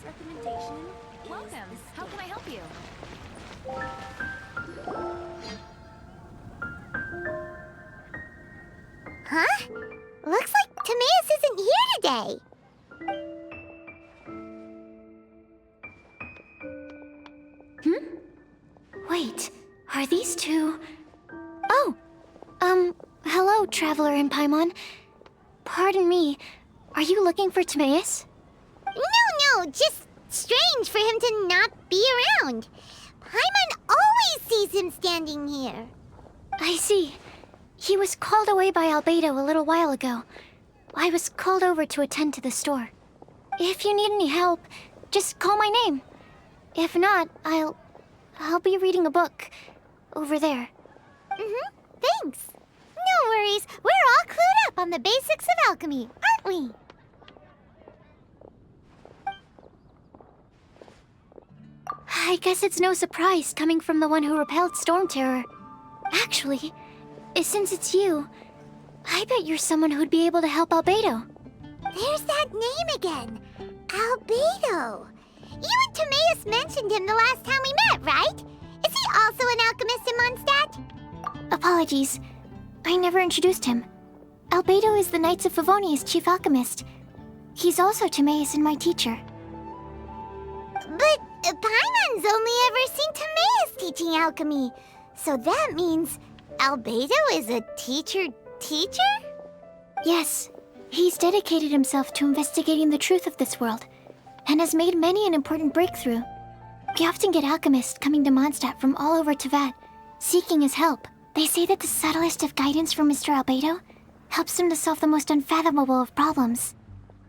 recommendation is Welcome. the How can I help you? Huh? Looks like Timaeus isn't here today. Wait, are these two... Oh! Hello, Traveler in Paimon. Pardon me, are you looking for Timaeus? No, just strange for him to not be around. Paimon always sees him standing here. I see. He was called away by Albedo a little while ago. I was called over to attend to the store. If you need any help, just call my name. If not, I'll be reading a book over there. Thanks. No worries, we're all clued up on the basics of alchemy, aren't we? I guess it's no surprise coming from the one who repelled Storm Terror. Actually, since it's you, I bet you're someone who'd be able to help Albedo. There's that name again. Albedo. You and Timaeus mentioned him the last time we met, right? Is he also an alchemist in Mondstadt? Apologies, I never introduced him. Albedo is the Knights of Favonia's chief alchemist. He's also Timaeus and my teacher. But Paimon's only ever seen Timaeus teaching alchemy. So that means Albedo is a teacher? Yes, he's dedicated himself to investigating the truth of this world, and has made many an important breakthrough. We often get alchemists coming to Mondstadt from all over Teyvat, seeking his help. They say that the subtlest of guidance from Mr. Albedo helps him to solve the most unfathomable of problems.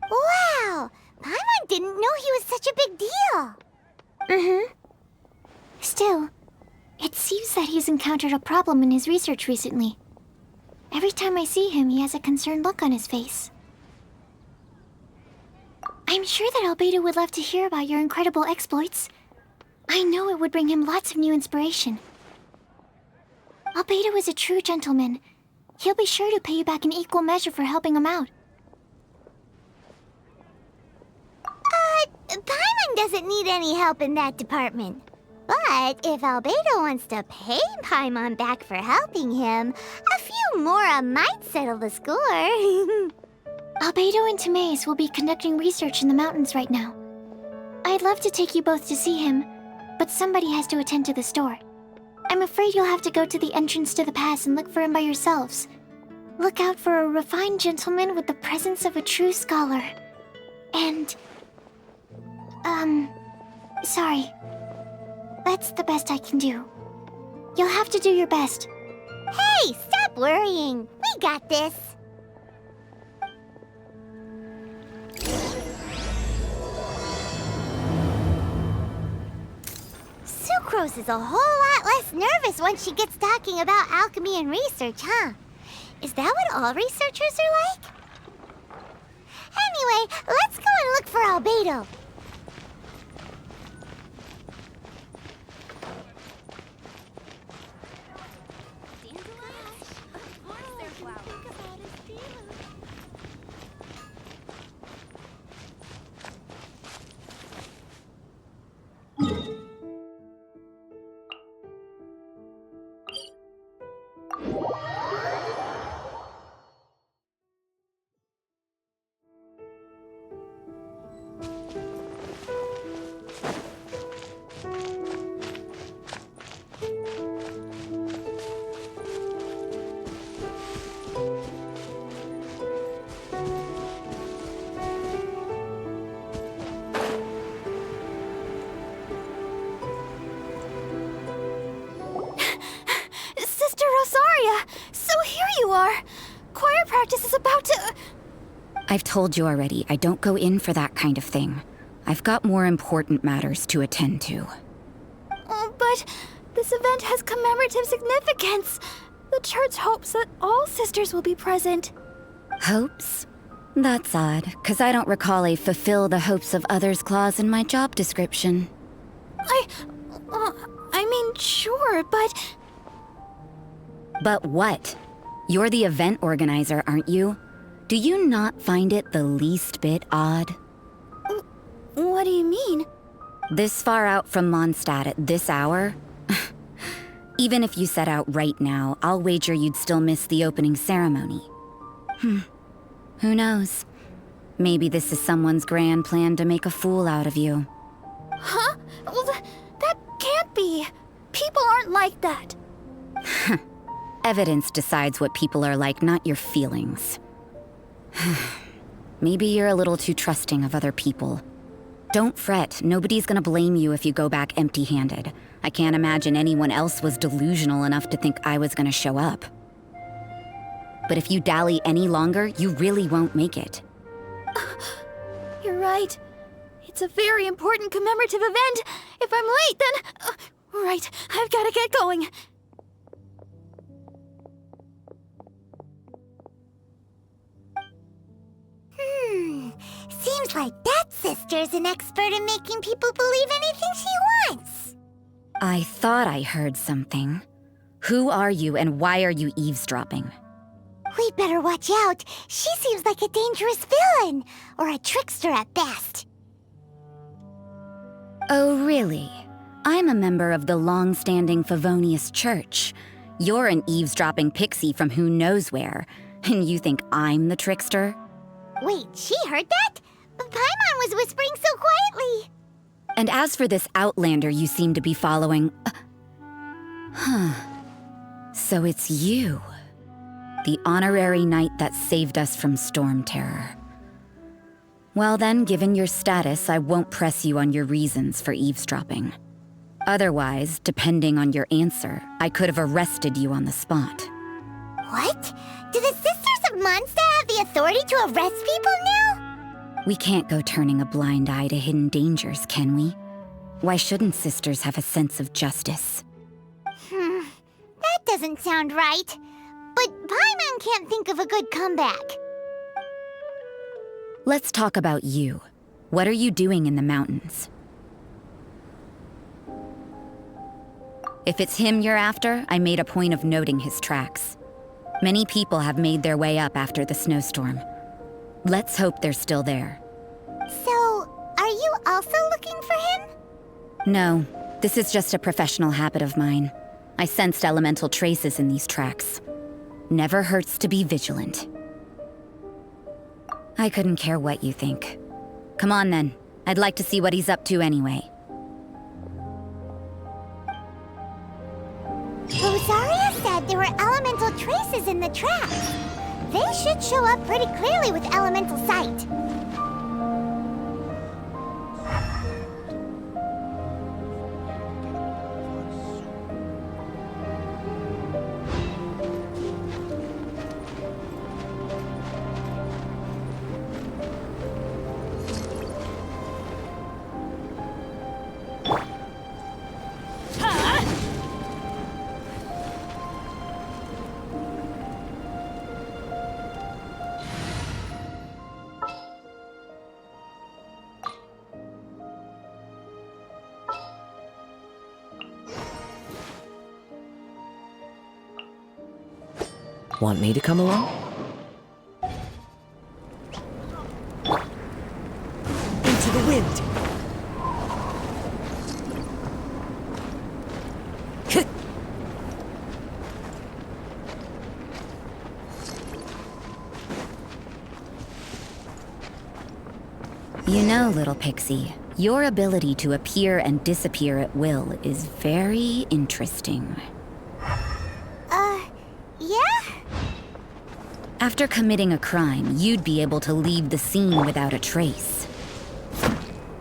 Wow! Paimon didn't know he was such a big deal. Still, it seems that he's encountered a problem in his research recently. Every time I see him, he has a concerned look on his face. I'm sure that Albedo would love to hear about your incredible exploits. I know it would bring him lots of new inspiration. Albedo is a true gentleman. He'll be sure to pay you back in equal measure for helping him out. Paimon doesn't need any help in that department. But if Albedo wants to pay Paimon back for helping him, a few more might settle the score. Albedo and Timaeus will be conducting research in the mountains right now. I'd love to take you both to see him, but somebody has to attend to the store. I'm afraid you'll have to go to the entrance to the pass and look for him by yourselves. Look out for a refined gentleman with the presence of a true scholar. And... sorry. That's the best I can do. You'll have to do your best. Hey, stop worrying. We got this. Sucrose is a whole lot less nervous once she gets talking about alchemy and research, huh? Is that what all researchers are like? Anyway, let's go and look for Albedo. So here you are! Choir practice is about to... I've told you already, I don't go in for that kind of thing. I've got more important matters to attend to. Oh, but this event has commemorative significance. The church hopes that all sisters will be present. Hopes? That's odd, 'cause I don't recall a fulfill the hopes of others clause in my job description. I mean, sure, but... But what? You're the event organizer, aren't you? Do you not find it the least bit odd? Well, What do you mean? This far out from Mondstadt at this hour? Even if you set out right now, I'll wager you'd still miss the opening ceremony. Who knows? Maybe this is someone's grand plan to make a fool out of you. Huh? Well, that can't be. People aren't like that. Evidence decides what people are like, not your feelings. Maybe you're a little too trusting of other people. Don't fret, nobody's gonna blame you if you go back empty-handed. I can't imagine anyone else was delusional enough to think I was gonna show up. But if you dally any longer, you really won't make it. You're right. It's a very important commemorative event. If I'm late, then... right, I've gotta get going. Seems like that sister's an expert in making people believe anything she wants. I thought I heard something. Who are you and why are you eavesdropping? We'd better watch out. She seems like a dangerous villain, or a trickster at best. Oh, really? I'm a member of the long-standing Favonius Church. You're an eavesdropping pixie from who knows where, and you think I'm the trickster? Wait, she heard that? Paimon was whispering so quietly. And as for this outlander you seem to be following... So it's you. The honorary knight that saved us from storm terror. Well then, given your status, I won't press you on your reasons for eavesdropping. Otherwise, depending on your answer, I could have arrested you on the spot. What? Do the Sisters of Mondstadt have the authority to arrest people now? We can't go turning a blind eye to hidden dangers, can we? Why shouldn't sisters have a sense of justice? That doesn't sound right. But Paimon can't think of a good comeback. Let's talk about you. What are you doing in the mountains? If it's him you're after, I made a point of noting his tracks. Many people have made their way up after the snowstorm. Let's hope they're still there. So, are you also looking for him? No, this is just a professional habit of mine. I sensed elemental traces in these tracks. Never hurts to be vigilant. I couldn't care what you think. Come on then. I'd like to see what he's up to anyway. Rosaria said there were elemental traces in the tracks. They should show up pretty clearly with elemental sight. Want me to come along? Into the wind! You know, little pixie, your ability to appear and disappear at will is very interesting. Yeah? After committing a crime, you'd be able to leave the scene without a trace.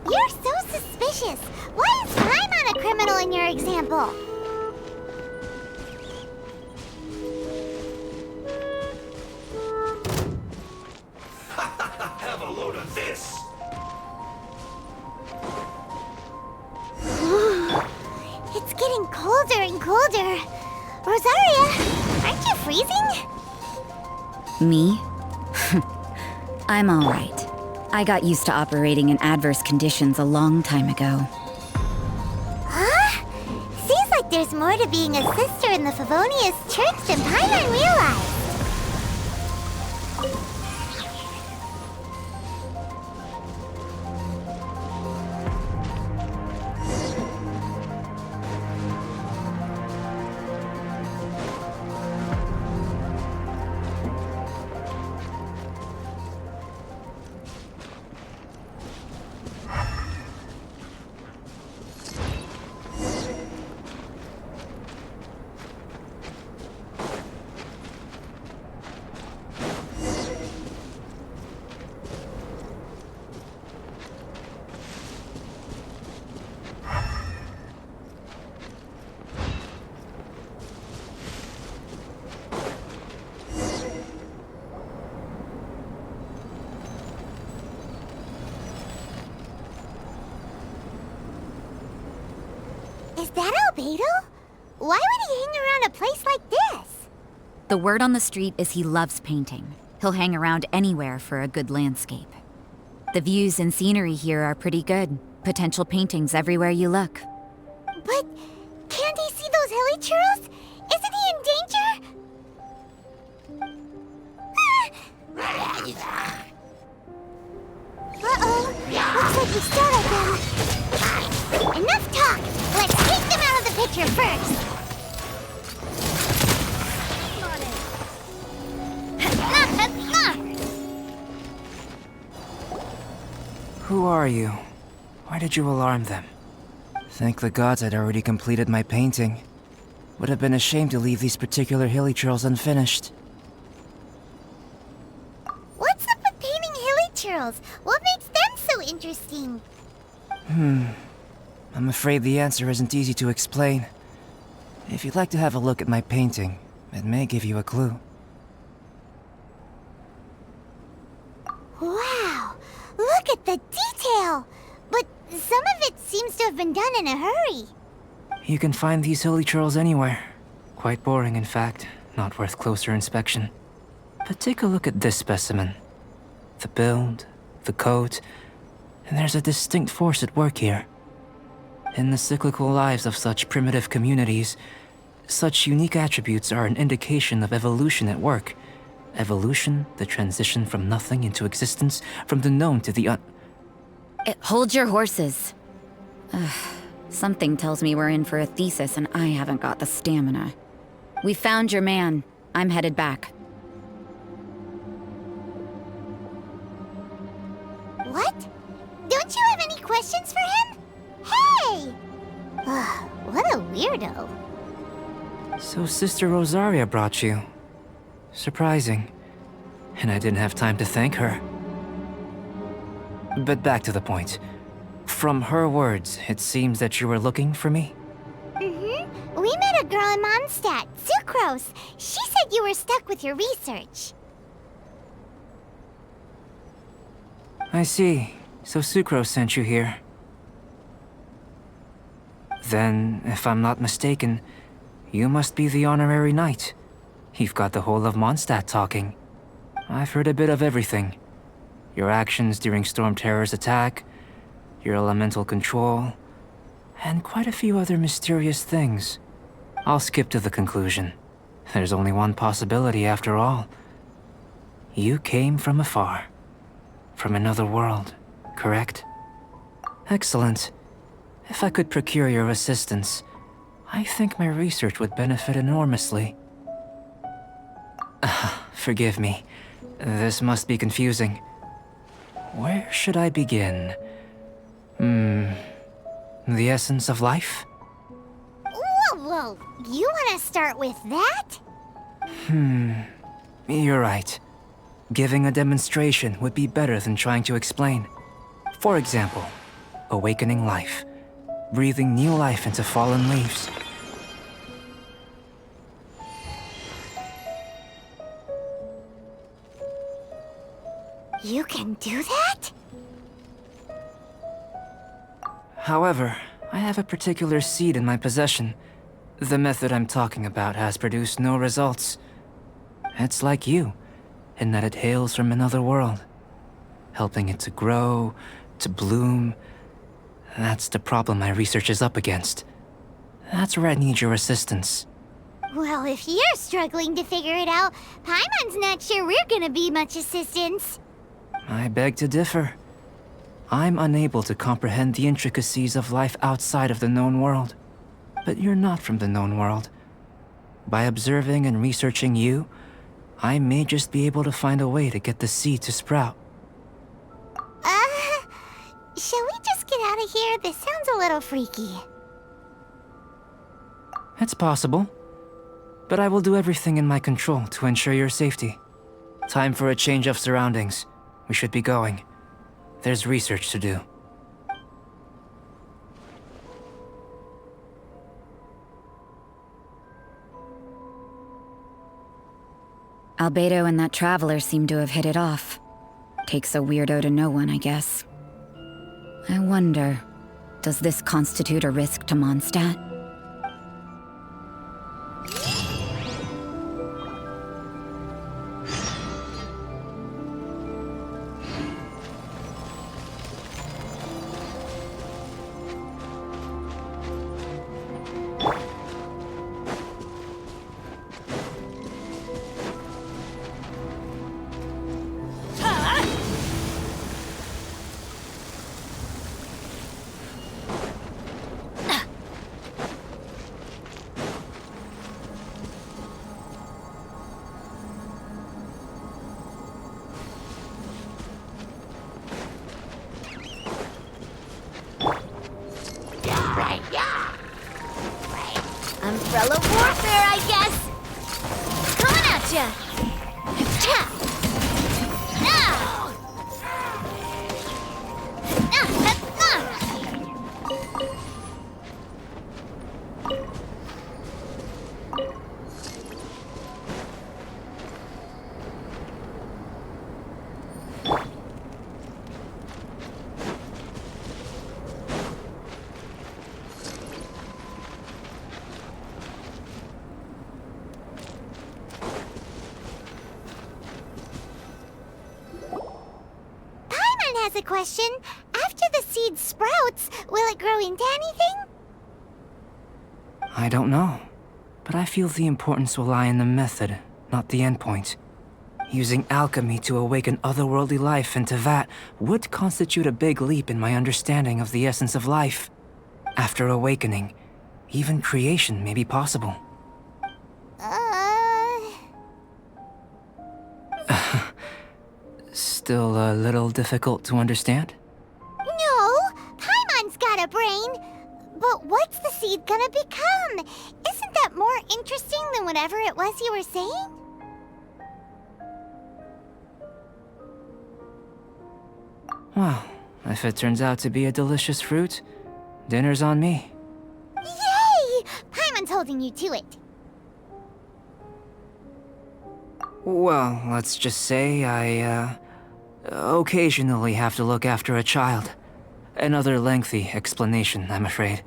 You're so suspicious. Why is Paimon a criminal in your example? Have a load of this! It's getting colder and colder. Rosaria, aren't you freezing? Me? I'm all right. I got used to operating in adverse conditions a long time ago. Huh? Seems like there's more to being a sister in the Favonius Church than Paimon realized. Is that Albedo? Why would he hang around a place like this? The word on the street is he loves painting. He'll hang around anywhere for a good landscape. The views and scenery here are pretty good. Potential paintings everywhere you look. But can't he see those hilly churros? Isn't he in danger? Uh-oh. Looks like we start again. Enough talk. Let's take them out of the picture first. Who are you? Why did you alarm them? Thank the gods I'd already completed my painting. Would have been a shame to leave these particular hilly churls unfinished. What's up with painting hilly churls? What makes them so interesting? I'm afraid the answer isn't easy to explain. If you'd like to have a look at my painting, it may give you a clue. Wow! Look at the detail! But some of it seems to have been done in a hurry. You can find these hilly churls anywhere. Quite boring, in fact. Not worth closer inspection. But take a look at this specimen. The build, the coat, and there's a distinct force at work here. In the cyclical lives of such primitive communities, such unique attributes are an indication of evolution at work. Evolution, the transition from nothing into existence, from the known to the Hold your horses. Something tells me we're in for a thesis and I haven't got the stamina. We found your man. I'm headed back. What? Don't you have any questions for him? Hey! What a weirdo. So Sister Rosaria brought you. Surprising. And I didn't have time to thank her. But back to the point. From her words, it seems that you were looking for me? Mm-hmm. We met a girl in Mondstadt, Sucrose. She said you were stuck with your research. I see. So Sucrose sent you here. Then, if I'm not mistaken, you must be the honorary knight. You've got the whole of Mondstadt talking. I've heard a bit of everything. Your actions during Storm Terror's attack, your elemental control, and quite a few other mysterious things. I'll skip to the conclusion. There's only one possibility after all. You came from afar. From another world, correct? Excellent. If I could procure your assistance, I think my research would benefit enormously. Forgive me. This must be confusing. Where should I begin? The essence of life? Whoa. You want to start with that? You're right. Giving a demonstration would be better than trying to explain. For example, awakening life. Breathing new life into fallen leaves. You can do that? However, I have a particular seed in my possession. The method I'm talking about has produced no results. It's like you, in that it hails from another world. Helping it to grow, to bloom. That's the problem my research is up against. That's where I need your assistance. Well, if you're struggling to figure it out, Paimon's not sure we're gonna be much assistance. I beg to differ. I'm unable to comprehend the intricacies of life outside of the known world. But you're not from the known world. By observing and researching you, I may just be able to find a way to get the seed to sprout. Shall we just get out of here? This sounds a little freaky. It's possible. But I will do everything in my control to ensure your safety. Time for a change of surroundings. We should be going. There's research to do. Albedo and that traveler seem to have hit it off. Takes a weirdo to know one, I guess. I wonder, does this constitute a risk to Mondstadt? Umbrella warfare, I guess! Coming at ya! Cha! Ah! Ah! Has a question. After the seed sprouts, will it grow into anything? I don't know, but I feel the importance will lie in the method, not the endpoint. Using alchemy to awaken otherworldly life into that would constitute a big leap in my understanding of the essence of life. After awakening, even creation may be possible. Still a little difficult to understand? No, Paimon's got a brain. But what's the seed gonna become? Isn't that more interesting than whatever it was you were saying? Well, if it turns out to be a delicious fruit, dinner's on me. Yay! Paimon's holding you to it. Well, let's just say I, occasionally have to look after a child. Another lengthy explanation, I'm afraid.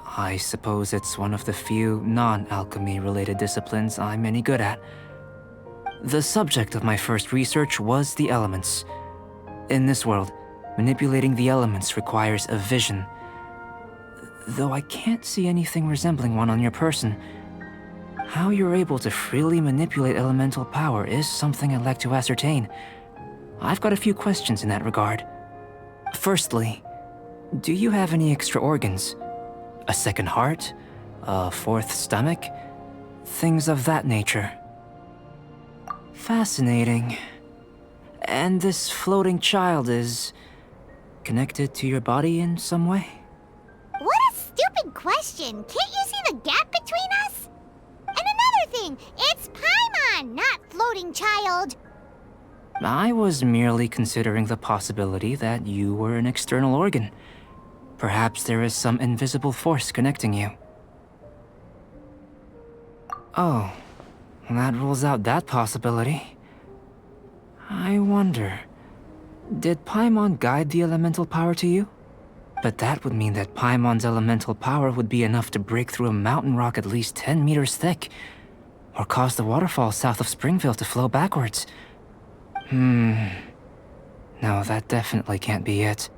I suppose it's one of the few non-alchemy related disciplines I'm any good at. The subject of my first research was the elements. In this world, manipulating the elements requires a vision. Though I can't see anything resembling one on your person, how you're able to freely manipulate elemental power is something I'd like to ascertain. I've got a few questions in that regard. Firstly, do you have any extra organs? A second heart? A fourth stomach? Things of that nature. Fascinating. And this floating child is connected to your body in some way? What a stupid question! Can't you see the gap between us? And another thing, it's Paimon, not floating child. I was merely considering the possibility that you were an external organ. Perhaps there is some invisible force connecting you. Oh, that rules out that possibility. I wonder, did Paimon guide the elemental power to you? But that would mean that Paimon's elemental power would be enough to break through a mountain rock at least 10 meters thick, or cause the waterfall south of Springville to flow backwards. No, that definitely can't be it.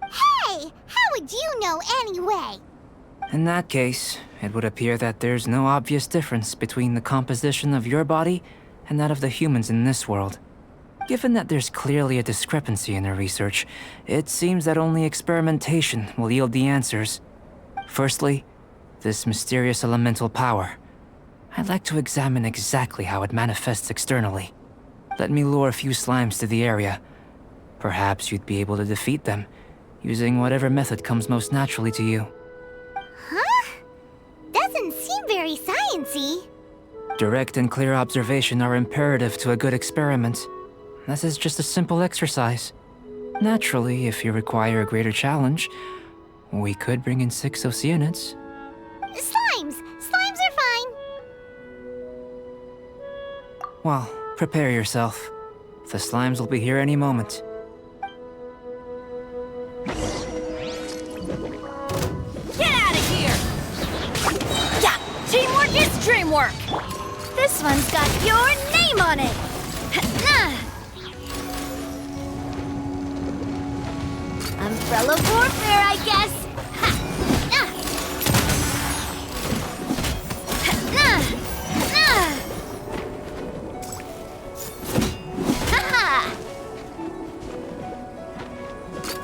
Hey, how would you know anyway? In that case, it would appear that there's no obvious difference between the composition of your body and that of the humans in this world. Given that there's clearly a discrepancy in their research, it seems that only experimentation will yield the answers. Firstly, this mysterious elemental power. I'd like to examine exactly how it manifests externally. Let me lure a few slimes to the area. Perhaps you'd be able to defeat them, using whatever method comes most naturally to you. Huh? Doesn't seem very sciencey. Direct and clear observation are imperative to a good experiment. This is just a simple exercise. Naturally, if you require a greater challenge, we could bring in 6 Oceanids. Slimes! Slimes are fine. Well, prepare yourself. The slimes will be here any moment. Get out of here! Yeah! Teamwork is dreamwork! This one's got your name on it! Umbrella warfare, I guess!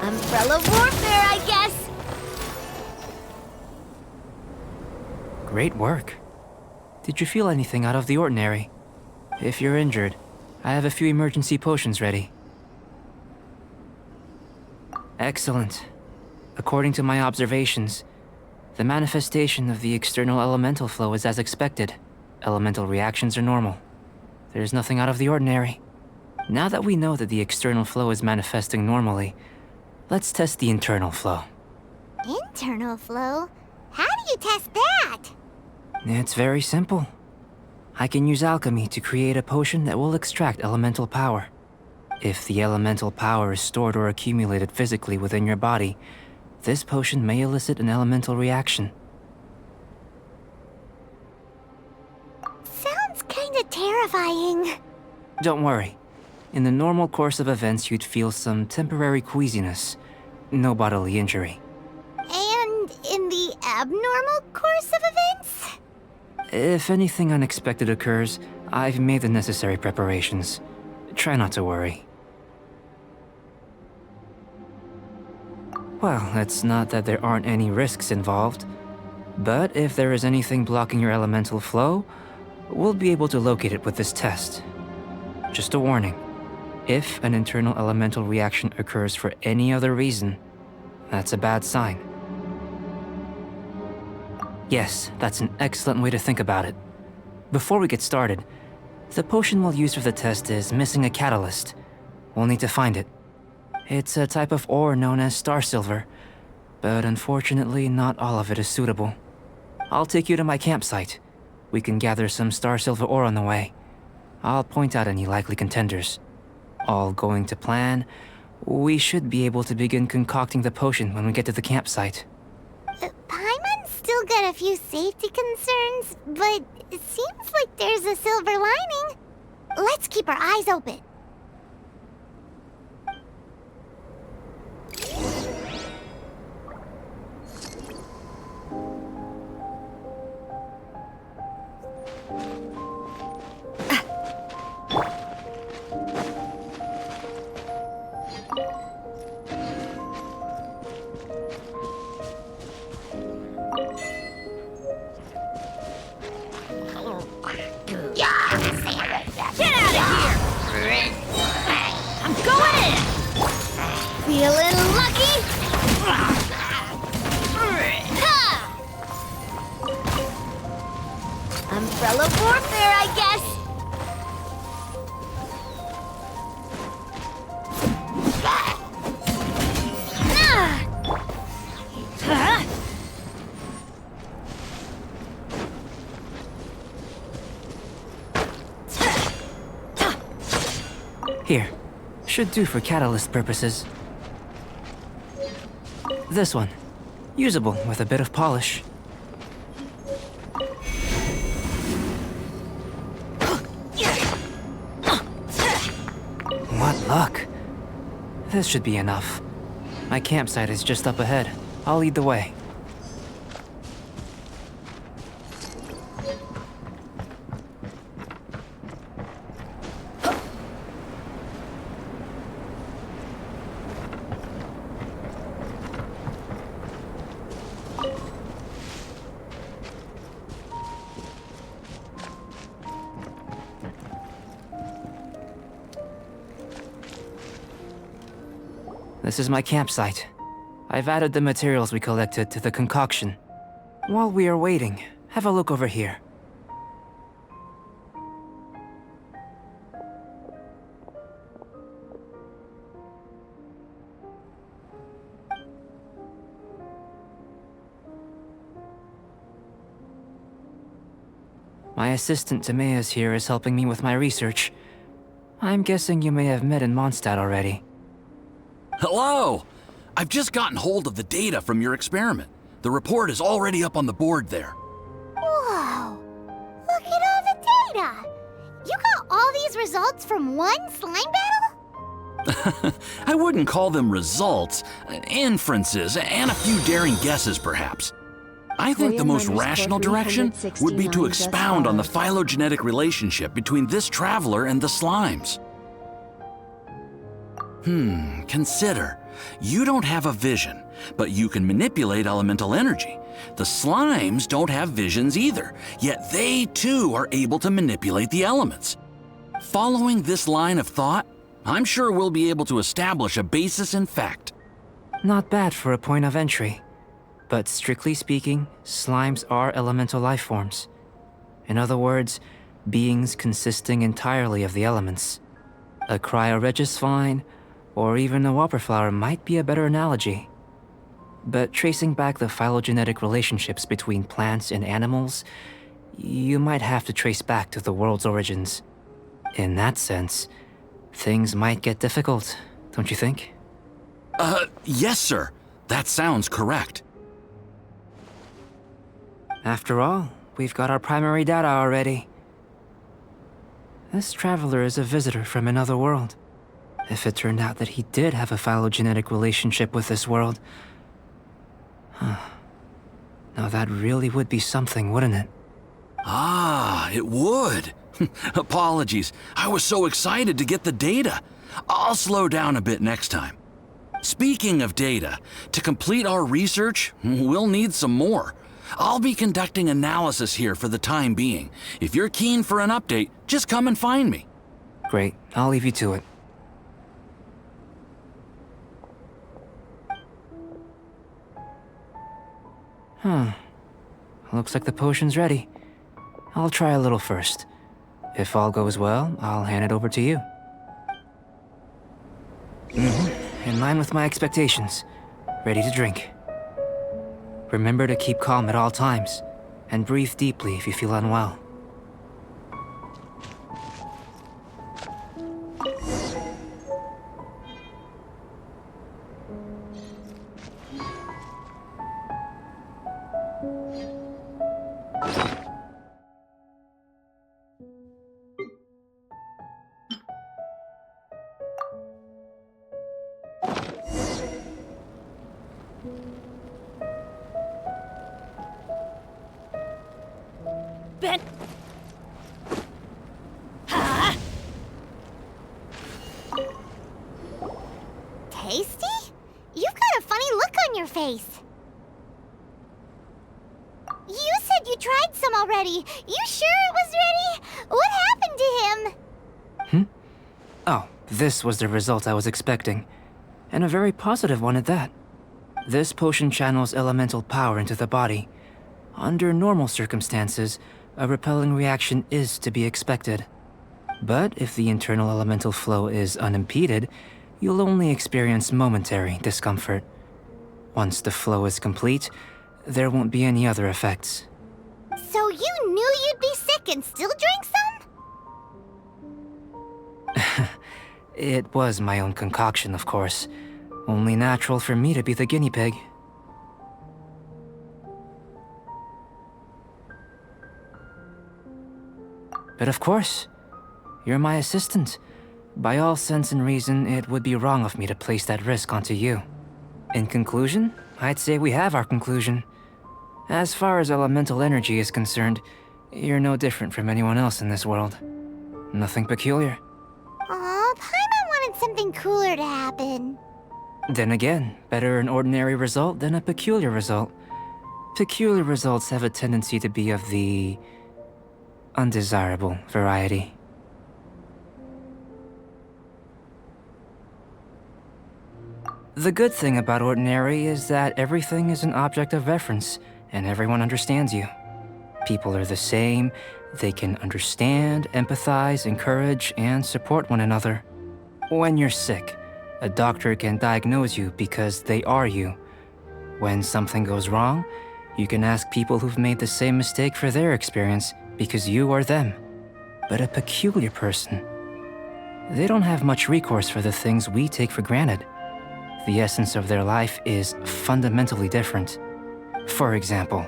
Umbrella warfare, I guess! Great work. Did you feel anything out of the ordinary? If you're injured, I have a few emergency potions ready. Excellent. According to my observations, The manifestation of the external elemental flow is as expected. Elemental reactions are normal. There's nothing out of the ordinary. Now that we know that the external flow is manifesting normally, let's test the internal flow. Internal flow? How do you test that? It's very simple. I can use alchemy to create a potion that will extract elemental power. If the elemental power is stored or accumulated physically within your body, this potion may elicit an elemental reaction. Sounds kinda terrifying. Don't worry. In the normal course of events, you'd feel some temporary queasiness. No bodily injury. And in the abnormal course of events? If anything unexpected occurs, I've made the necessary preparations. Try not to worry. Well, it's not that there aren't any risks involved. But if there is anything blocking your elemental flow, we'll be able to locate it with this test. Just a warning. If an internal elemental reaction occurs for any other reason, that's a bad sign. Yes, that's an excellent way to think about it. Before we get started, the potion we'll use for the test is missing a catalyst. We'll need to find it. It's a type of ore known as star silver, but unfortunately not all of it is suitable. I'll take you to my campsite. We can gather some star silver ore on the way. I'll point out any likely contenders. All going to plan, we should be able to begin concocting the potion when we get to the campsite. Paimon's still got a few safety concerns, but it seems like there's a silver lining. Let's keep our eyes open. Feeling lucky? Umbrella warfare, I guess. Here. Should do for catalyst purposes. This one. Usable with a bit of polish. What luck. This should be enough. My campsite is just up ahead. I'll lead the way. This is my campsite. I've added the materials we collected to the concoction. While we are waiting, have a look over here. My assistant Timaeus here is helping me with my research. I'm guessing you may have met in Mondstadt already. Hello! I've just gotten hold of the data from your experiment. The report is already up on the board there. Whoa! Look at all the data! You got all these results from one slime battle? I wouldn't call them results, inferences, and a few daring guesses perhaps. I think the most rational direction would be to expound on the phylogenetic relationship between this traveler and the slimes. Consider. You don't have a vision, but you can manipulate elemental energy. The slimes don't have visions either, yet they too are able to manipulate the elements. Following this line of thought, I'm sure we'll be able to establish a basis in fact. Not bad for a point of entry. But strictly speaking, slimes are elemental life forms. In other words, beings consisting entirely of the elements. A cryoregisvine, or even a whopperflower might be a better analogy. But tracing back the phylogenetic relationships between plants and animals, you might have to trace back to the world's origins. In that sense, things might get difficult, don't you think? Yes, sir. That sounds correct. After all, we've got our primary data already. This traveler is a visitor from another world. If it turned out that he did have a phylogenetic relationship with this world... Now that really would be something, wouldn't it? Ah, it would. Apologies. I was so excited to get the data. I'll slow down a bit next time. Speaking of data, to complete our research, we'll need some more. I'll be conducting analysis here for the time being. If you're keen for an update, just come and find me. Great, I'll leave you to it. Looks like the potion's ready. I'll try a little first. If all goes well, I'll hand it over to you. In line with my expectations. Ready to drink. Remember to keep calm at all times, and breathe deeply if you feel unwell. Ben... Tasty? You've got a funny look on your face. You said you tried some already. You sure it was ready? What happened to him? Oh, this was the result I was expecting. And a very positive one at that. This potion channels elemental power into the body. Under normal circumstances, a repelling reaction is to be expected. But if the internal elemental flow is unimpeded, you'll only experience momentary discomfort. Once the flow is complete, there won't be any other effects. So you knew you'd be sick and still drank some? It was my own concoction, of course. Only natural for me to be the guinea pig. But of course, you're my assistant. By all sense and reason, it would be wrong of me to place that risk onto you. In conclusion, I'd say we have our conclusion. As far as elemental energy is concerned, you're no different from anyone else in this world. Nothing peculiar. Aw, Paimon wanted something cooler to happen. Then again, better an ordinary result than a peculiar result. Peculiar results have a tendency to be of the undesirable variety. The good thing about ordinary is that everything is an object of reference, and everyone understands you. People are the same, they can understand, empathize, encourage, and support one another. When you're sick, a doctor can diagnose you because they are you. When something goes wrong, you can ask people who've made the same mistake for their experience because you are them. But a peculiar person, they don't have much recourse for the things we take for granted. The essence of their life is fundamentally different. For example,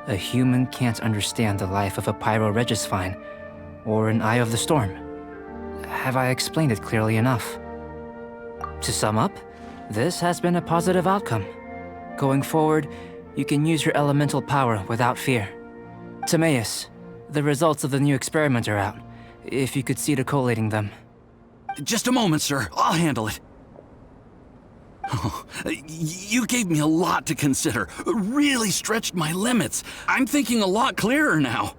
a human can't understand the life of a pyroregisvine or an Eye of the Storm. Have I explained it clearly enough? To sum up, this has been a positive outcome. Going forward, you can use your elemental power without fear. Timaeus, the results of the new experiment are out. If you could see to collating them. Just a moment, sir. I'll handle it. Oh, you gave me a lot to consider. Really stretched my limits. I'm thinking a lot clearer now.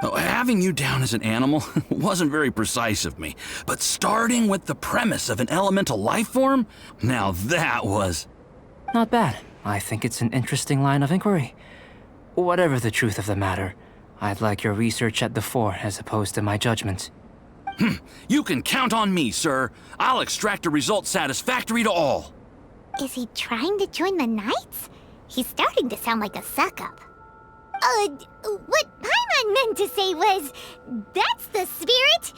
Having you down as an animal wasn't very precise of me, but starting with the premise of an elemental life form, now that was... Not bad. I think it's an interesting line of inquiry. Whatever the truth of the matter, I'd like your research at the fore as opposed to my judgment. You can count on me, sir. I'll extract a result satisfactory to all. Is he trying to join the Knights? He's starting to sound like a suck-up. What Paimon meant to say was, that's the spirit!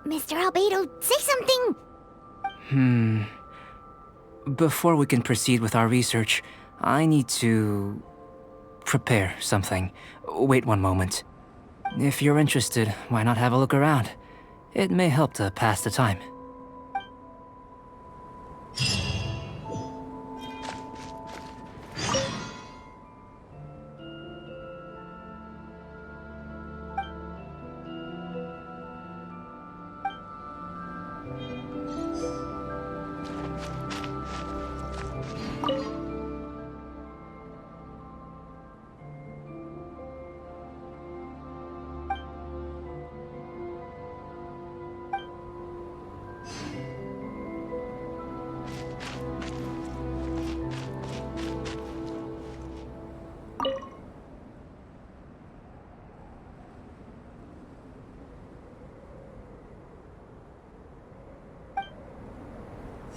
Mr. Albedo, say something! Before we can proceed with our research, I need to prepare something. Wait one moment. If you're interested, why not have a look around? It may help to pass the time.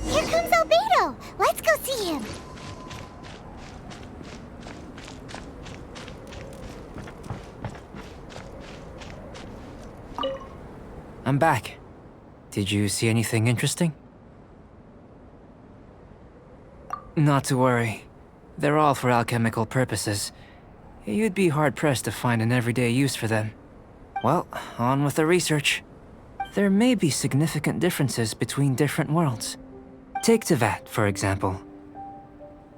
Here comes Albedo! Let's go see him! I'm back. Did you see anything interesting? Not to worry. They're all for alchemical purposes. You'd be hard-pressed to find an everyday use for them. Well, on with the research. There may be significant differences between different worlds. Take Tevat, for example.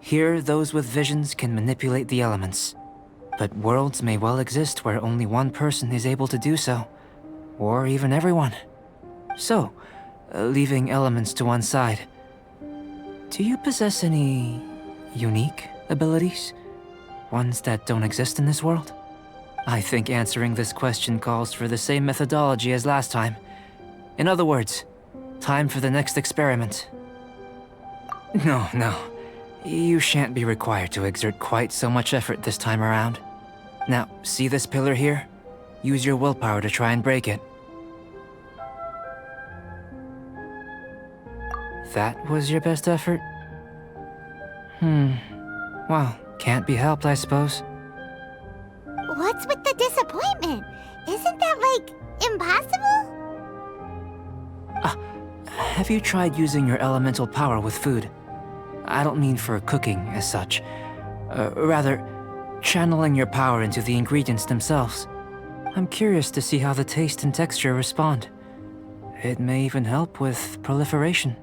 Here, those with visions can manipulate the elements. But worlds may well exist where only one person is able to do so. Or even everyone. So, leaving elements to one side, do you possess any unique abilities? Ones that don't exist in this world? I think answering this question calls for the same methodology as last time. In other words, time for the next experiment. No. You shan't be required to exert quite so much effort this time around. Now, see this pillar here? Use your willpower to try and break it. That was your best effort? Well, can't be helped, I suppose. What's with the disappointment? Isn't that, like, impossible? Have you tried using your elemental power with food? I don't mean for cooking as such. Rather, channeling your power into the ingredients themselves. I'm curious to see how the taste and texture respond. It may even help with proliferation.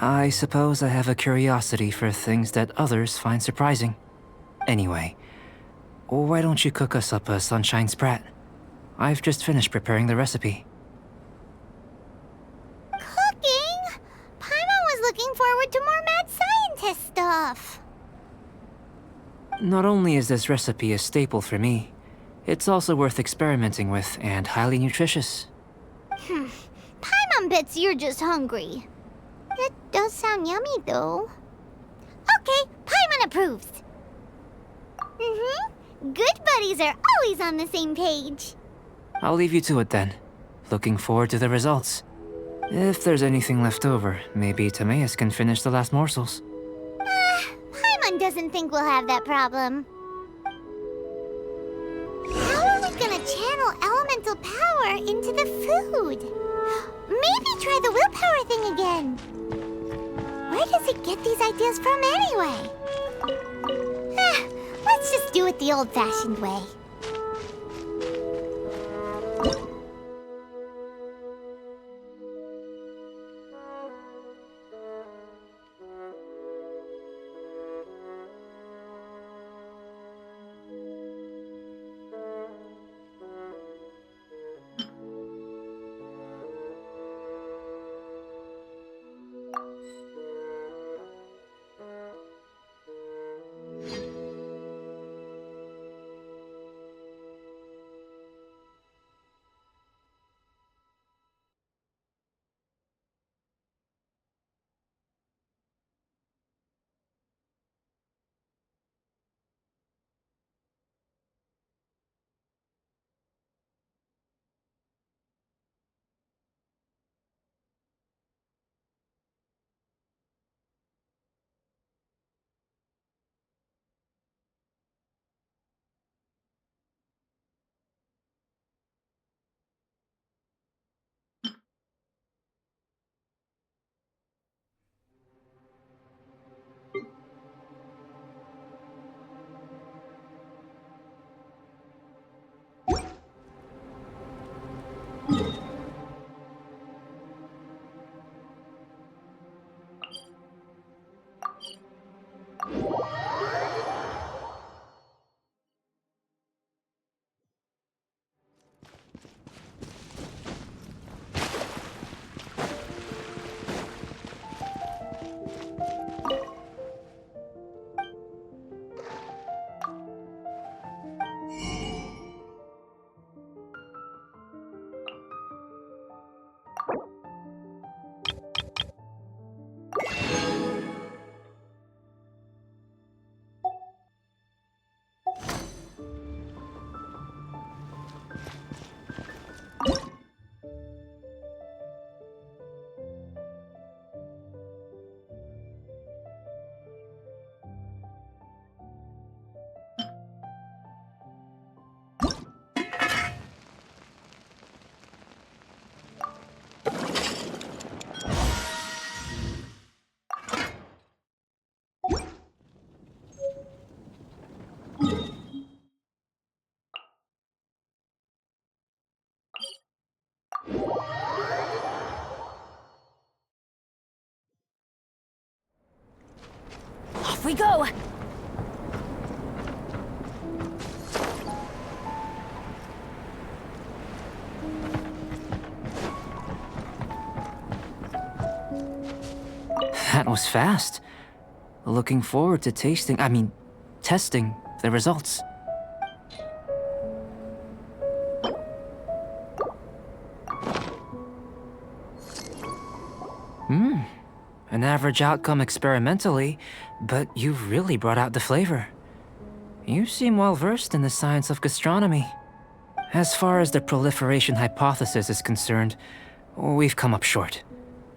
I suppose I have a curiosity for things that others find surprising. Anyway, why don't you cook us up a sunshine sprat? I've just finished preparing the recipe. Cooking? Paimon was looking forward to more mad scientist stuff. Not only is this recipe a staple for me, it's also worth experimenting with and highly nutritious. Paimon bets you're just hungry. It does sound yummy, though. Okay, Paimon approves. Good buddies are always on the same page. I'll leave you to it then. Looking forward to the results. If there's anything left over, maybe Timaeus can finish the last morsels. Paimon doesn't think we'll have that problem. How are we gonna channel elemental power into the food? Maybe try the willpower thing again. Where does it get these ideas from anyway? Let's just do it the old-fashioned way. Off we go! That was fast. Looking forward to testing the results. An average outcome experimentally, but you've really brought out the flavor. You seem well versed in the science of gastronomy. As far as the proliferation hypothesis is concerned, we've come up short.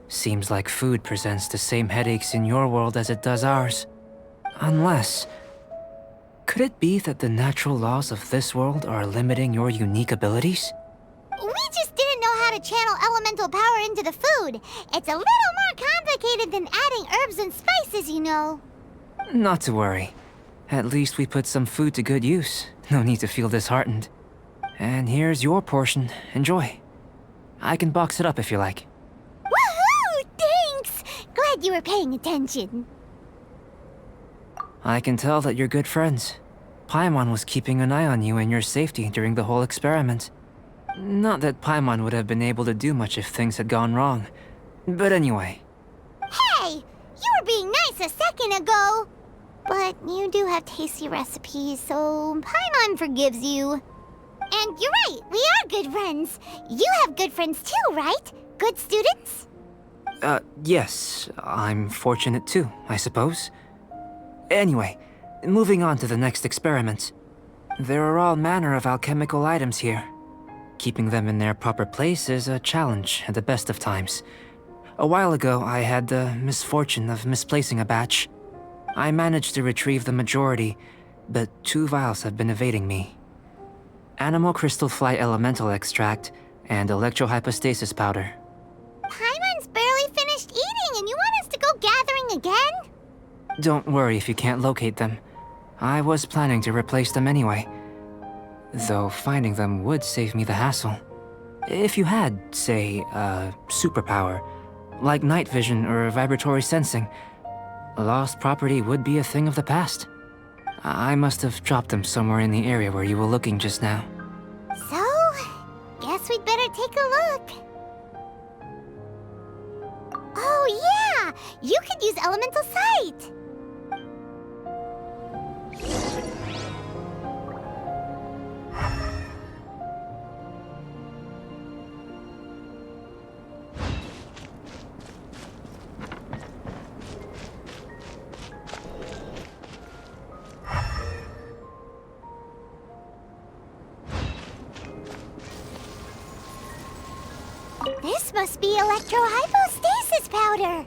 Seems like food presents the same headaches in your world as it does ours. Unless... could it be that the natural laws of this world are limiting your unique abilities? We just didn't know how to channel elemental power into the food. It's a little more complicated than adding herbs and spices, you know. Not to worry. At least we put some food to good use. No need to feel disheartened. And here's your portion. Enjoy. I can box it up if you like. Woohoo! Thanks! Glad you were paying attention. I can tell that you're good friends. Paimon was keeping an eye on you and your safety during the whole experiment. Not that Paimon would have been able to do much if things had gone wrong. But anyway. Hey! You were being nice a second ago! But you do have tasty recipes, so Paimon forgives you. And you're right, we are good friends. You have good friends too, right? Good students? Yes. I'm fortunate too, I suppose. Anyway, moving on to the next experiment. There are all manner of alchemical items here. Keeping them in their proper place is a challenge at the best of times. A while ago, I had the misfortune of misplacing a batch. I managed to retrieve the majority, but 2 vials have been evading me. Animal crystal fly elemental extract and electrohypostasis powder. Paimon's barely finished eating and you want us to go gathering again? Don't worry if you can't locate them. I was planning to replace them anyway. Though finding them would save me the hassle. If you had, say, a superpower, like night vision or vibratory sensing, lost property would be a thing of the past. I must have dropped them somewhere in the area where you were looking just now. So, guess we'd better take a look. Oh yeah! You could use elemental sight! This must be electrohypostasis powder!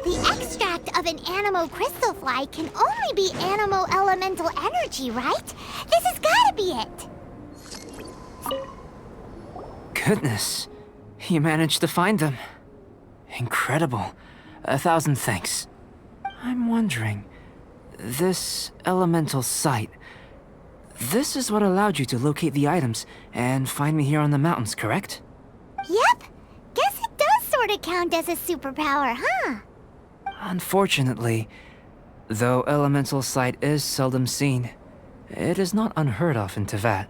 The extract of an animo crystal fly can only be animo elemental energy, right? This has gotta be it! Goodness, you managed to find them. Incredible. 1,000 thanks. I'm wondering, this elemental sight, this is what allowed you to locate the items and find me here on the mountains, correct? Yep! sorta count as a superpower, huh? Unfortunately, though elemental sight is seldom seen, it is not unheard of in Teyvat.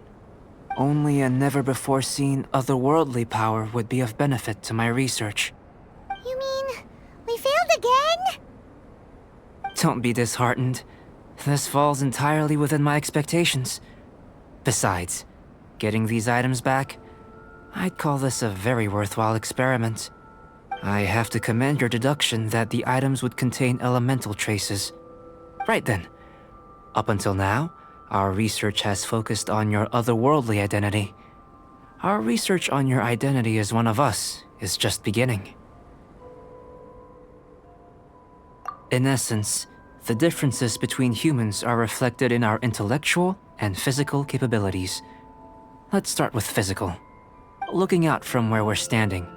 Only a never-before-seen otherworldly power would be of benefit to my research. You mean we failed again? Don't be disheartened. This falls entirely within my expectations. Besides, getting these items back, I'd call this a very worthwhile experiment. I have to commend your deduction that the items would contain elemental traces. Right then. Up until now, our research has focused on your otherworldly identity. Our research on your identity as one of us is just beginning. In essence, the differences between humans are reflected in our intellectual and physical capabilities. Let's start with physical. Looking out from where we're standing,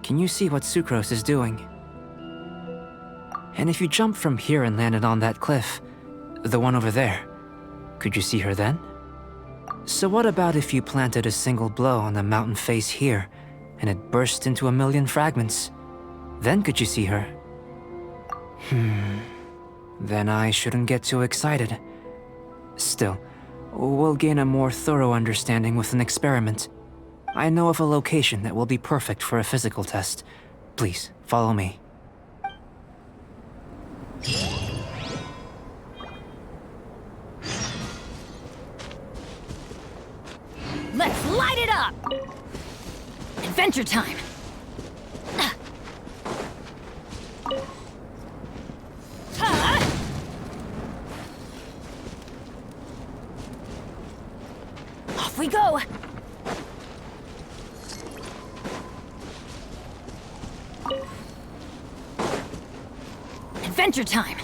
can you see what Sucrose is doing? And if you jumped from here and landed on that cliff, the one over there, could you see her then? So what about if you planted a single blow on the mountain face here, and it burst into a million fragments? Then could you see her? Then I shouldn't get too excited. Still, we'll gain a more thorough understanding with an experiment. I know of a location that will be perfect for a physical test. Please, follow me. Let's light it up! Adventure time! Off we go! Adventure time!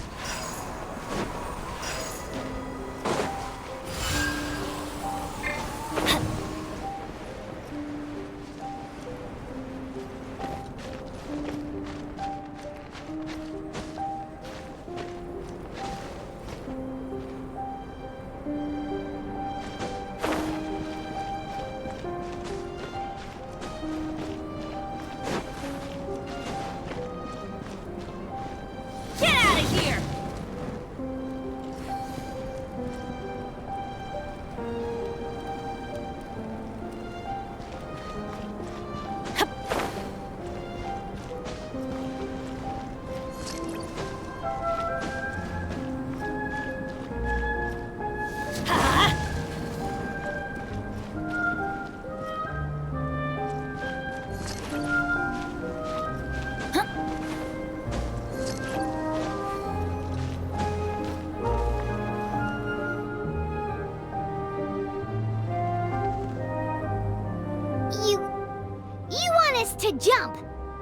You want us to jump?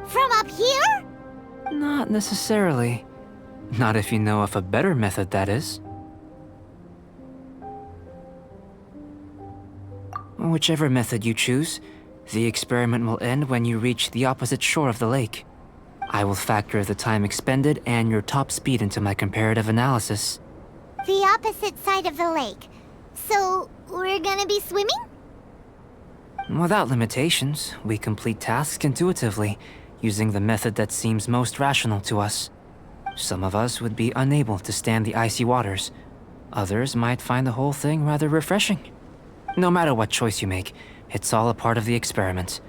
From up here? Not necessarily. Not if you know of a better method, that is. Whichever method you choose, the experiment will end when you reach the opposite shore of the lake. I will factor the time expended and your top speed into my comparative analysis. The opposite side of the lake. So, we're gonna be swimming? Without limitations, we complete tasks intuitively, using the method that seems most rational to us. Some of us would be unable to stand the icy waters. Others might find the whole thing rather refreshing. No matter what choice you make, it's all a part of the experiment.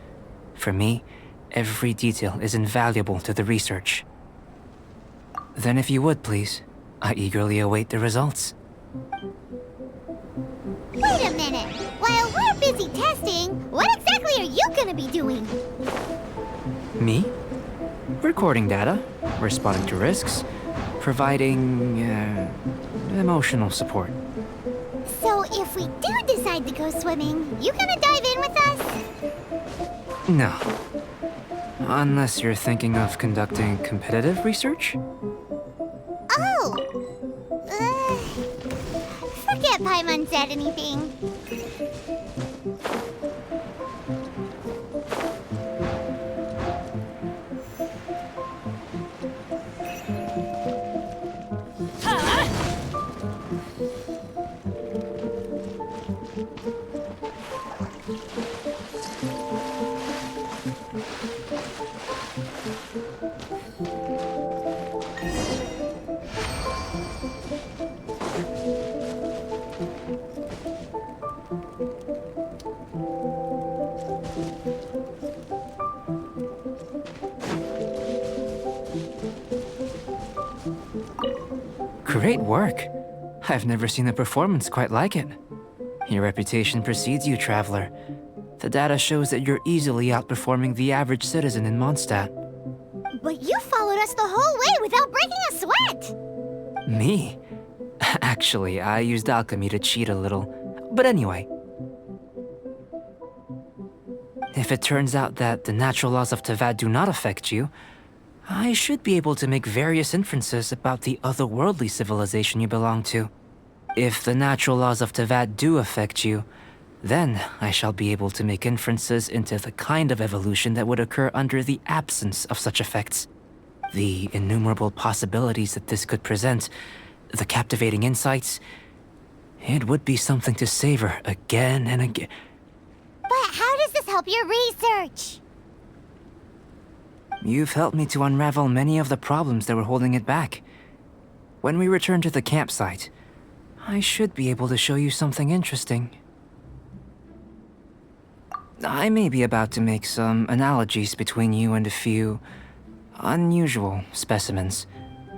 For me, every detail is invaluable to the research. Then if you would, please, I eagerly await the results. Wait a minute! While we're busy testing, what exactly are you gonna be doing? Me? Recording data, responding to risks, providing, emotional support. So if we do decide to go swimming, you gonna dive in with us? No. Unless you're thinking of conducting competitive research? Oh! Forget Paimon said anything. Great work. I've never seen a performance quite like it. Your reputation precedes you, Traveler. The data shows that you're easily outperforming the average citizen in Mondstadt. But you followed us the whole way without breaking a sweat! Me? Actually, I used alchemy to cheat a little. But anyway. If it turns out that the natural laws of Tavad do not affect you, I should be able to make various inferences about the otherworldly civilization you belong to. If the natural laws of Tavad do affect you, then I shall be able to make inferences into the kind of evolution that would occur under the absence of such effects. The innumerable possibilities that this could present, the captivating insights, it would be something to savor again and again. But how does this help your research? You've helped me to unravel many of the problems that were holding it back. When we return to the campsite, I should be able to show you something interesting. I may be about to make some analogies between you and a few unusual specimens.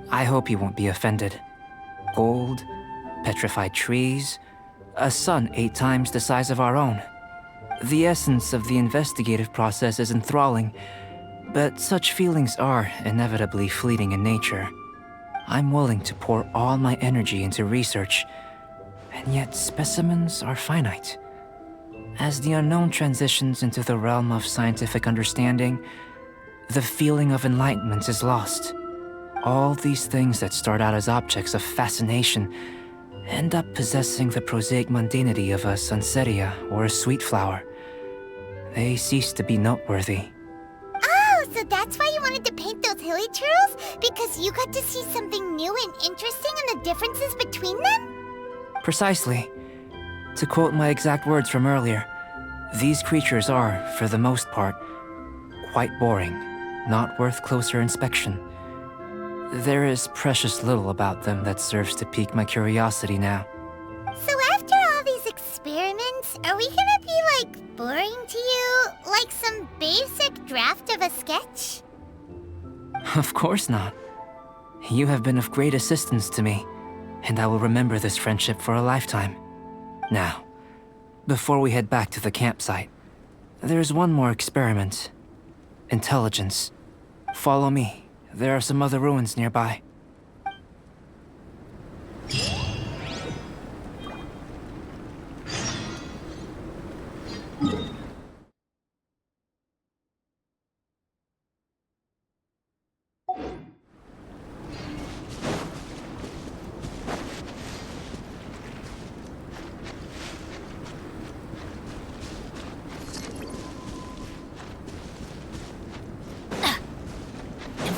I hope you won't be offended. Gold, petrified trees, a sun 8 times the size of our own. The essence of the investigative process is enthralling, but such feelings are inevitably fleeting in nature. I'm willing to pour all my energy into research, and yet specimens are finite. As the unknown transitions into the realm of scientific understanding, the feeling of enlightenment is lost. All these things that start out as objects of fascination end up possessing the prosaic mundanity of a sunsetia or a sweet flower. They cease to be noteworthy. Oh, so that's why you wanted to paint those hilly turtles? Because you got to see something new and interesting and the differences between them? Precisely. To quote my exact words from earlier, these creatures are, for the most part, quite boring, not worth closer inspection. There is precious little about them that serves to pique my curiosity now. So after all these experiments, are we gonna be, like, boring to you? Like some basic draft of a sketch? Of course not. You have been of great assistance to me, and I will remember this friendship for a lifetime. Now, before we head back to the campsite, there's one more experiment. Intelligence. Follow me. There are some other ruins nearby.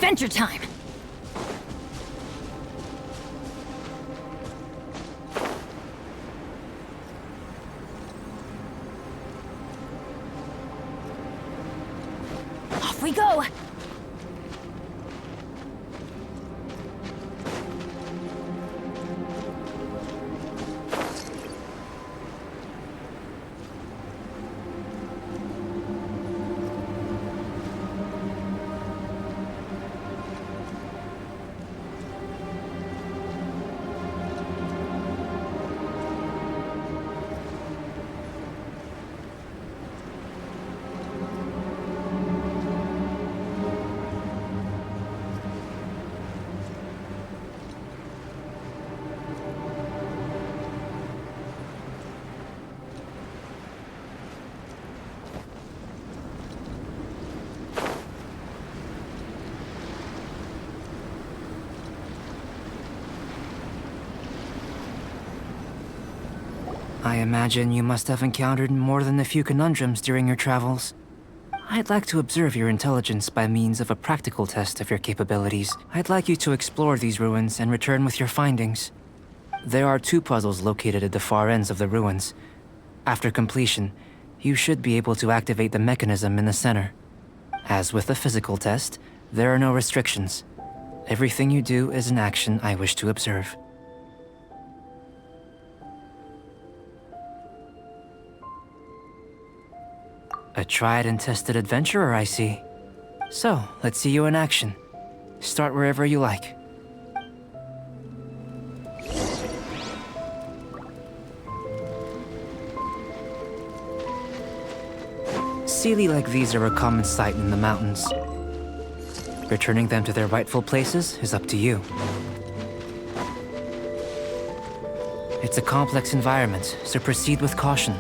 Adventure time! Off we go! I imagine you must have encountered more than a few conundrums during your travels. I'd like to observe your intelligence by means of a practical test of your capabilities. I'd like you to explore these ruins and return with your findings. There are 2 puzzles located at the far ends of the ruins. After completion, you should be able to activate the mechanism in the center. As with the physical test, there are no restrictions. Everything you do is an action I wish to observe. A tried and tested adventurer, I see. So, let's see you in action. Start wherever you like. Sealy like these are a common sight in the mountains. Returning them to their rightful places is up to you. It's a complex environment, so proceed with caution.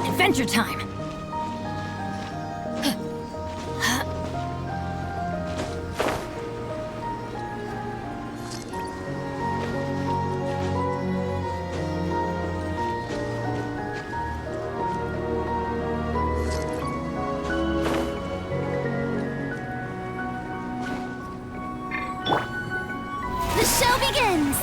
Adventure time! The show begins!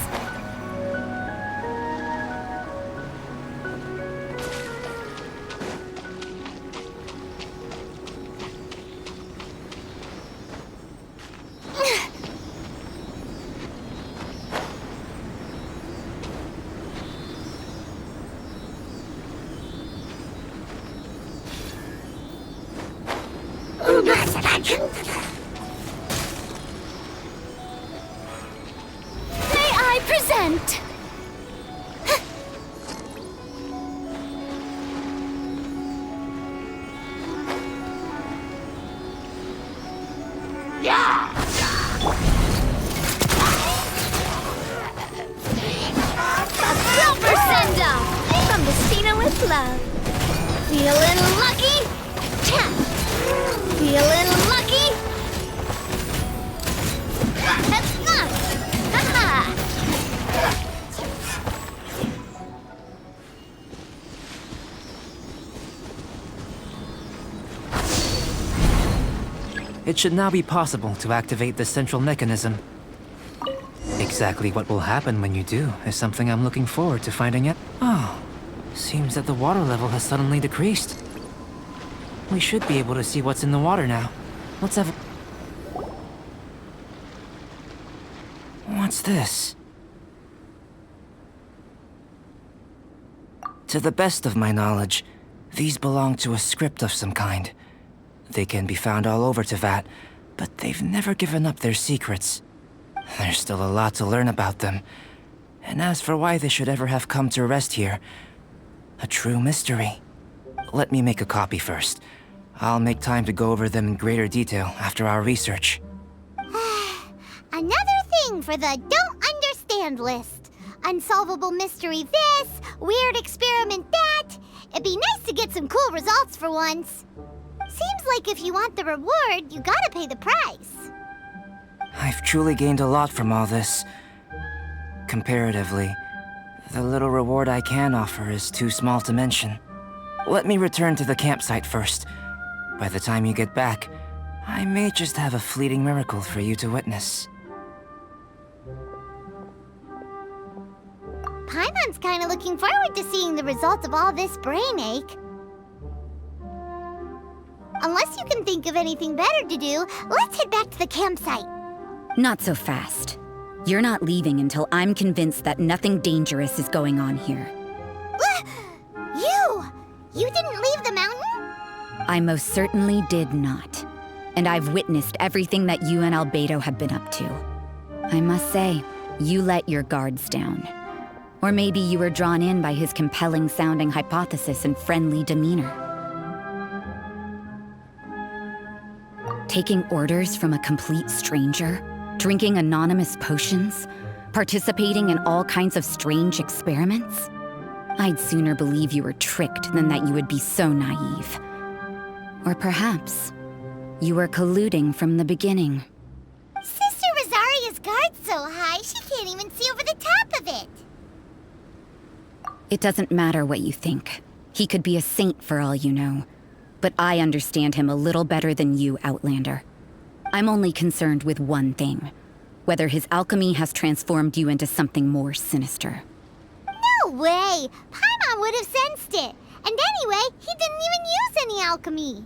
May I present? A proper send-off from Destina with love. Feeling lucky? Tap. Feeling lucky? That's not. Haha. It should now be possible to activate the central mechanism. Exactly what will happen when you do is something I'm looking forward to finding out. Oh, seems that the water level has suddenly decreased. We should be able to see what's in the water now. Let's have... What's this? To the best of my knowledge, these belong to a script of some kind. They can be found all over Teyvat, but they've never given up their secrets. There's still a lot to learn about them. And as for why they should ever have come to rest here, a true mystery. Let me make a copy first. I'll make time to go over them in greater detail after our research. Another thing for the don't understand list. Unsolvable mystery this, weird experiment that. It'd be nice to get some cool results for once. Seems like if you want the reward, you gotta pay the price. I've truly gained a lot from all this. Comparatively, the little reward I can offer is too small to mention. Let me return to the campsite first. By the time you get back, I may just have a fleeting miracle for you to witness. Paimon's kinda looking forward to seeing the result of all this brain ache. Unless you can think of anything better to do, let's head back to the campsite. Not so fast. You're not leaving until I'm convinced that nothing dangerous is going on here. You didn't leave the mountain? I most certainly did not. And I've witnessed everything that you and Albedo have been up to. I must say, you let your guards down. Or maybe you were drawn in by his compelling-sounding hypothesis and friendly demeanor. Taking orders from a complete stranger, drinking anonymous potions, participating in all kinds of strange experiments? I'd sooner believe you were tricked than that you would be so naive. Or perhaps you were colluding from the beginning. Sister Rosaria's guard's so high, she can't even see over the top of it. It doesn't matter what you think. He could be a saint for all you know. But I understand him a little better than you, Outlander. I'm only concerned with one thing. Whether his alchemy has transformed you into something more sinister. No way! Paimon would have sensed it. And anyway, he didn't even use any alchemy.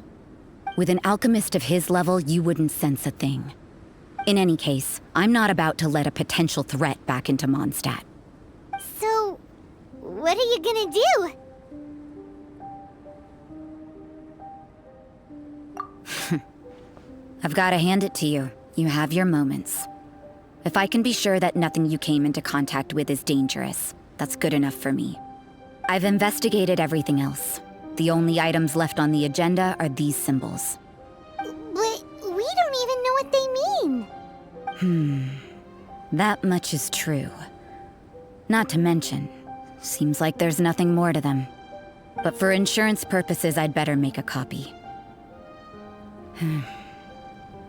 With an alchemist of his level, you wouldn't sense a thing. In any case, I'm not about to let a potential threat back into Mondstadt. So, what are you gonna do? I've got to hand it to you. You have your moments. If I can be sure that nothing you came into contact with is dangerous, that's good enough for me. I've investigated everything else. The only items left on the agenda are these symbols. But we don't even know what they mean. That much is true. Not to mention, seems like there's nothing more to them. But for insurance purposes, I'd better make a copy.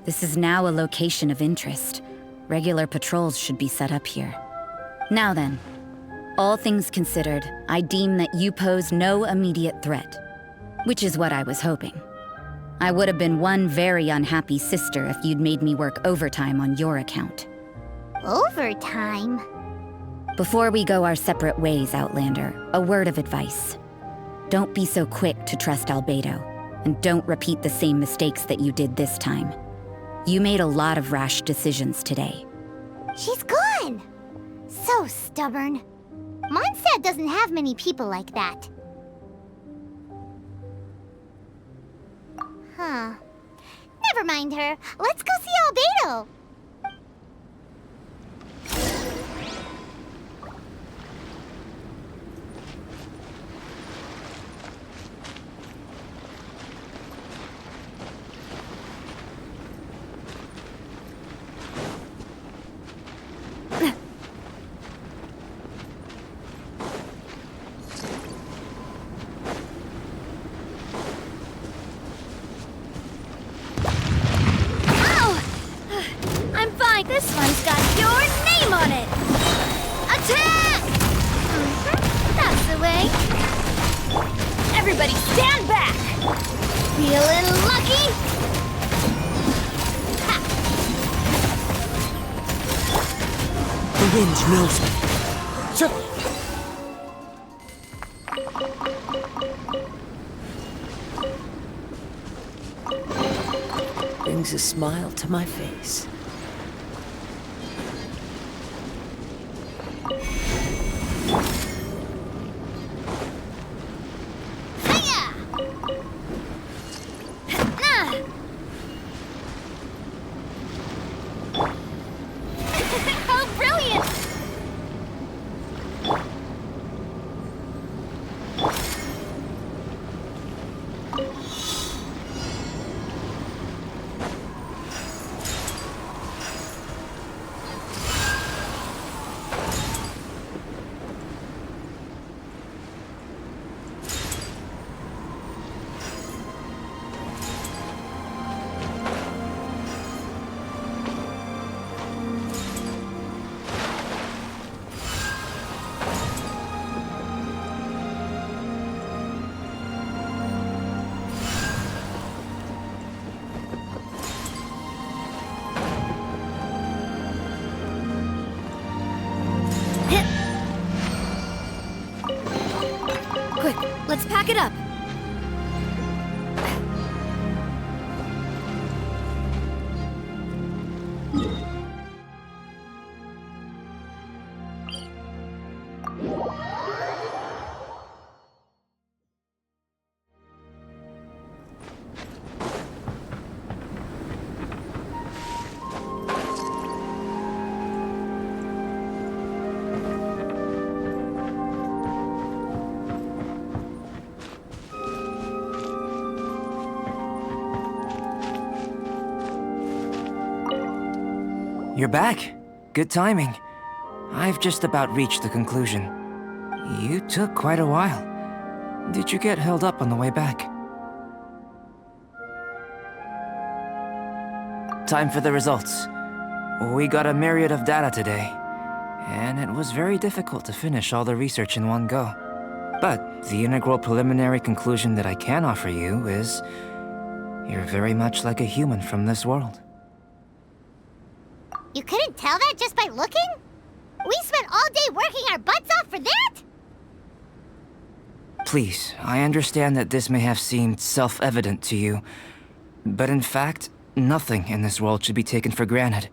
This is now a location of interest. Regular patrols should be set up here. Now then, all things considered, I deem that you pose no immediate threat. Which is what I was hoping. I would have been one very unhappy sister if you'd made me work overtime on your account. Overtime? Before we go our separate ways, Outlander, a word of advice. Don't be so quick to trust Albedo, and don't repeat the same mistakes that you did this time. You made a lot of rash decisions today. She's gone! So stubborn. Mondstadt doesn't have many people like that. Huh. Never mind her. Let's go see Albedo! This one's got your name on it! Attack! That's the way. Everybody stand back! Feeling lucky? Ha! The wind knows me. Brings a smile to my face. Let's pack it up. You're back. Good timing. I've just about reached the conclusion. You took quite a while. Did you get held up on the way back? Time for the results. We got a myriad of data today, and it was very difficult to finish all the research in one go. But the integral preliminary conclusion that I can offer you is you're very much like a human from this world. You couldn't tell that just by looking? We spent all day working our butts off for that? Please, I understand that this may have seemed self-evident to you, but in fact, nothing in this world should be taken for granted.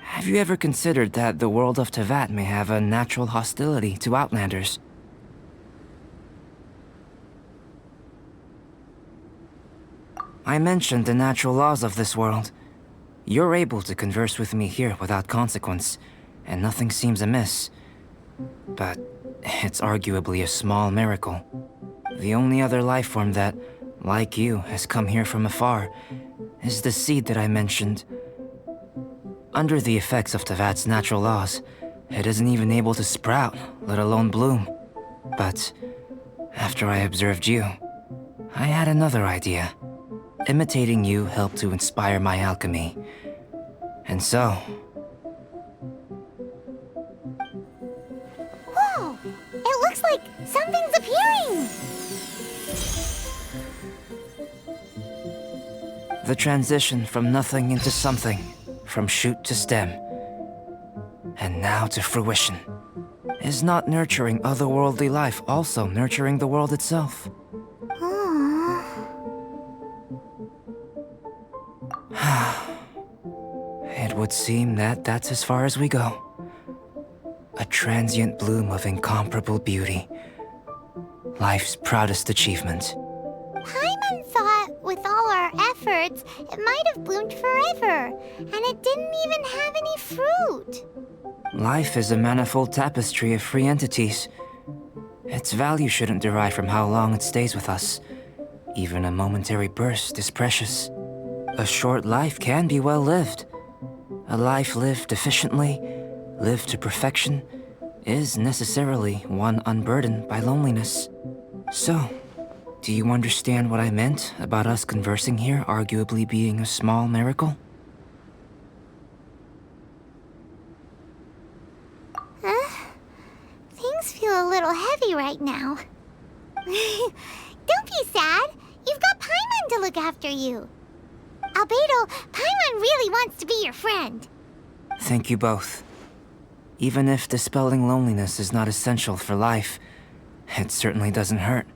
Have you ever considered that the world of Teyvat may have a natural hostility to Outlanders? I mentioned the natural laws of this world. You're able to converse with me here without consequence, and nothing seems amiss. But it's arguably a small miracle. The only other life form that, like you, has come here from afar is the seed that I mentioned. Under the effects of Teyvat's natural laws, it isn't even able to sprout, let alone bloom. But after I observed you, I had another idea. Imitating you helped to inspire my alchemy. And so... Whoa! It looks like something's appearing! The transition from nothing into something, from shoot to stem, and now to fruition. Is not nurturing otherworldly life also nurturing the world itself? It would seem that that's as far as we go. A transient bloom of incomparable beauty. Life's proudest achievement. Paimon thought, with all our efforts, it might have bloomed forever, and it didn't even have any fruit. Life is a manifold tapestry of free entities. Its value shouldn't derive from how long it stays with us. Even a momentary burst is precious. A short life can be well lived. A life lived efficiently, lived to perfection, is necessarily one unburdened by loneliness. So, do you understand what I meant about us conversing here arguably being a small miracle? Things feel a little heavy right now. Don't be sad. You've got Paimon to look after you. Albedo, Paimon really wants to be your friend. Thank you both. Even if dispelling loneliness is not essential for life, it certainly doesn't hurt.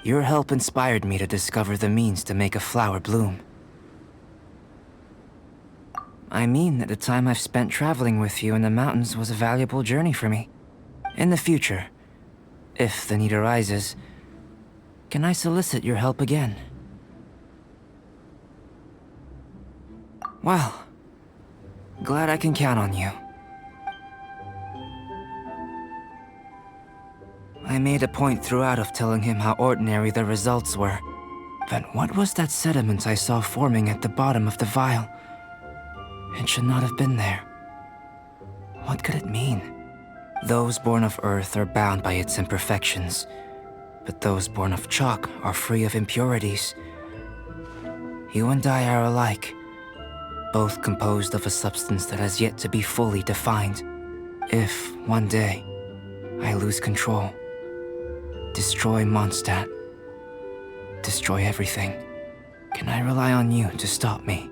Your help inspired me to discover the means to make a flower bloom. I mean that the time I've spent traveling with you in the mountains was a valuable journey for me. In the future, if the need arises, can I solicit your help again? Well, glad I can count on you. I made a point throughout of telling him how ordinary the results were. But what was that sediment I saw forming at the bottom of the vial? It should not have been there. What could it mean? Those born of Earth are bound by its imperfections, but those born of chalk are free of impurities. You and I are alike, both composed of a substance that has yet to be fully defined. If, one day, I lose control, destroy Mondstadt, destroy everything, can I rely on you to stop me?